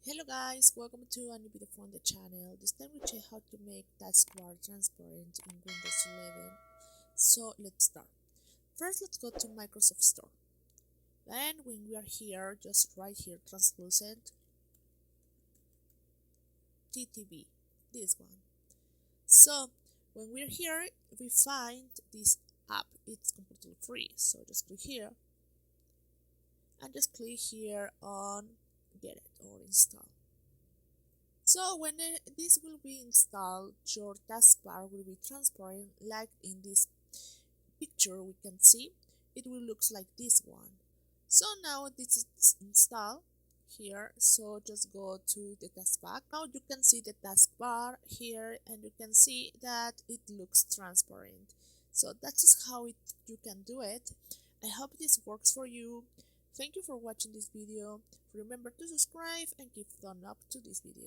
Hello guys, welcome to a new video from the channel. This time we check how to make taskbar transparent in Windows 11. So let's start. First let's go to Microsoft Store. Then when we are here, just write here translucent TTB, this one. So when we're here, we find this app. It's completely free. So just click here and just click here on get it or install. So when this will be installed, your taskbar will be transparent like in this picture we can see. It will look like this one. So now this is installed here, so just go to the taskbar. Now you can see the taskbar here and you can see that it looks transparent. So that is how you can do it. I hope this works for you. Thank you for watching this video. Remember to subscribe and give thumb up to this video.